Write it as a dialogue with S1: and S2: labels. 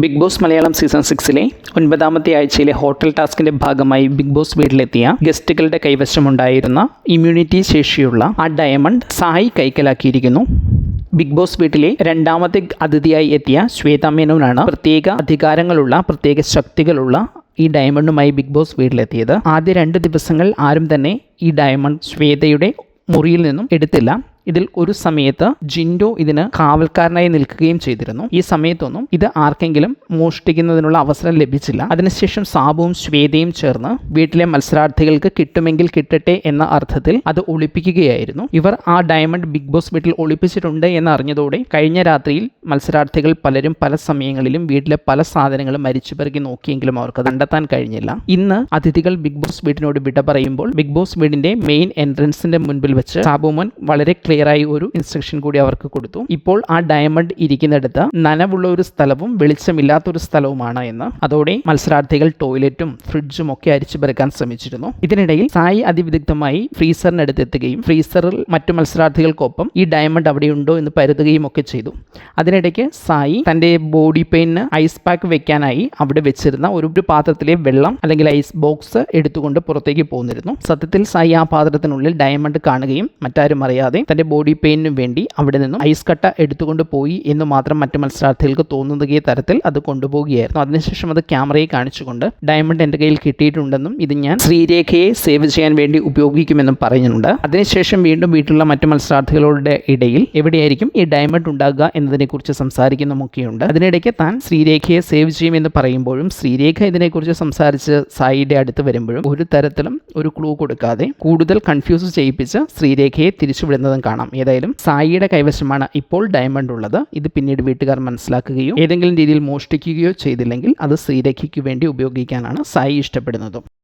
S1: Big boss Malayalam season 6-ലെ 9ാമത്തെ ആഴ്ചയിലെ hotel ടാസ്കിൻ്റെ ഭാഗമായി big boss വീട്ടിലെത്തിയ ഗസ്റ്റുകളുടെ കൈവശമുണ്ടായിരുന്ന ഇമ്മ്യൂണിറ്റി ശേഷിയുള്ള ആ ഡയമണ്ട് സായി കൈക്കലാക്കിയിരിക്കുന്നു. ബിഗ് ബോസ് വീട്ടിലെ 2ാമത്തെ അതിഥിയായി എത്തിയ ശ്വേത മേനോനാണ് പ്രത്യേക അധികാരങ്ങളുള്ള പ്രത്യേക ശക്തികളുള്ള ഈ ഡയമണ്ടുമായി ബിഗ് ബോസ് വീട്ടിലെത്തിയത്. ആദ്യ 2 ദിവസങ്ങൾ ആരും തന്നെ ഈ ഡയമണ്ട് ശ്വേതയുടെ മുറിയിൽ നിന്നും എടുത്തില്ല. ഇതിൽ ഒരു സമയത്ത് ജിൻഡോ ഇതിന് കാവൽക്കാരനായി നിൽക്കുകയും ചെയ്തിരുന്നു. ഈ സമയത്തൊന്നും ഇത് ആർക്കെങ്കിലും മോഷ്ടിക്കുന്നതിനുള്ള അവസരം ലഭിച്ചില്ല. അതിനുശേഷം സാബുവും ശ്വേതയും ചേർന്ന് വീട്ടിലെ മത്സരാർത്ഥികൾക്ക് കിട്ടുമെങ്കിൽ കിട്ടട്ടെ എന്ന അർത്ഥത്തിൽ അത് ഒളിപ്പിക്കുകയായിരുന്നു. ഇവർ ആ ഡയമണ്ട് ബിഗ് ബോസ് വീട്ടിൽ ഒളിപ്പിച്ചിട്ടുണ്ട് എന്ന് അറിഞ്ഞതോടെ കഴിഞ്ഞ രാത്രിയിൽ മത്സരാർത്ഥികൾ പലരും പല സമയങ്ങളിലും വീട്ടിലെ പല സാധനങ്ങളും മരിച്ചുപെറുക്കി നോക്കിയെങ്കിലും അവർക്ക് കണ്ടെത്താൻ കഴിഞ്ഞില്ല. ഇന്ന് അതിഥികൾ ബിഗ് ബോസ് വീടിനോട് വിട പറയുമ്പോൾ ബിഗ് ബോസ് വീടിന്റെ മെയിൻ എൻട്രൻസിന്റെ മുൻപിൽ വെച്ച് സാബുമോൻ വളരെ ക്ലിയറായി ഒരു ഇൻസ്ട്രക്ഷൻ കൂടി അവർക്ക് കൊടുത്തു. ഇപ്പോൾ ആ ഡയമണ്ട് ഇരിക്കുന്നിടത്ത് നനവുള്ള ഒരു സ്ഥലവും വെളിച്ചമില്ലാത്തൊരു സ്ഥലവുമാണ് എന്ന്. അതോടെ മത്സരാർത്ഥികൾ ടോയ്ലറ്റും ഫ്രിഡ്ജും ഒക്കെ അരിച്ചു പെറുക്കാൻ ശ്രമിച്ചിരുന്നു. ഇതിനിടയിൽ സായി അതിവിദഗ്ധമായി ഫ്രീസറിനടുത്തെത്തുകയും ഫ്രീസറിൽ മറ്റു മത്സരാർത്ഥികൾക്കൊപ്പം ഈ ഡയമണ്ട് അവിടെയുണ്ടോ എന്ന് പരുതുകയും ഒക്കെ ചെയ്തു. അതിനിടയ്ക്ക് സായി തൻ്റെ ബോഡി പെയിന് ഐസ് പാക്ക് വെക്കാനായി അവിടെ വെച്ചിരുന്ന ഒരു പാത്രത്തിലെ വെള്ളം അല്ലെങ്കിൽ ഐസ് ബോക്സ് എടുത്തുകൊണ്ട് പുറത്തേക്ക് പോന്നിരുന്നു. സത്യത്തിൽ സായി ആ പാത്രത്തിനുള്ളിൽ ഡയമണ്ട് കാണുകയും മറ്റാരും അറിയാതെ തൻ്റെ ബോഡി പെയിനിന് വേണ്ടി അവിടെ നിന്നും ഐസ് കട്ട എടുത്തുകൊണ്ട് പോയി എന്ന് മാത്രം മറ്റു മത്സരാർത്ഥികൾക്ക് തോന്നുന്ന തരത്തിൽ അത് കൊണ്ടുപോവുകയായിരുന്നു. അതിനുശേഷം അത് ക്യാമറയെ കാണിച്ചുകൊണ്ട് ഡയമണ്ട് എൻ്റെ കയ്യിൽ കിട്ടിയിട്ടുണ്ടെന്നും ഇത് ഞാൻ ശ്രീരേഖയെ സേവ് ചെയ്യാൻ വേണ്ടി ഉപയോഗിക്കുമെന്നും പറയുന്നുണ്ട്. അതിനുശേഷം വീണ്ടും വീട്ടിലുള്ള മറ്റു മത്സരാർത്ഥികളുടെ ഇടയിൽ എവിടെയായിരിക്കും ഈ ഡയമണ്ട് ഉണ്ടാകുക എന്നതിനെക്കുറിച്ച് സംസാരിക്കുന്നുമൊക്കെയുണ്ട്. അതിനിടയ്ക്ക് താൻ ശ്രീരേഖയെ സേവ് ചെയ്യുമെന്ന് പറയുമ്പോഴും ശ്രീരേഖ ഇതിനെക്കുറിച്ച് സംസാരിച്ച് സായിയുടെ അടുത്ത് വരുമ്പോഴും ഒരു തരത്തിലും ഒരു ക്ലൂ കൊടുക്കാതെ കൂടുതൽ കൺഫ്യൂസ് ചെയ്യിപ്പിച്ച് ശ്രീരേഖയെ തിരിച്ചുവിടുന്നതും കാണാം. ഏതായാലും സായിയുടെ കൈവശമാണ് ഇപ്പോൾ ഡയമണ്ട് ഉള്ളത്. ഇത് പിന്നീട് വീട്ടുകാർ മനസ്സിലാക്കുകയോ ഏതെങ്കിലും രീതിയിൽ മോഷ്ടിക്കുകയോ ചെയ്തില്ലെങ്കിൽ അത് ശ്രീരേഖയ്ക്ക് വേണ്ടി ഉപയോഗിക്കാനാണ് സായി ഇഷ്ടപ്പെടുന്നതും.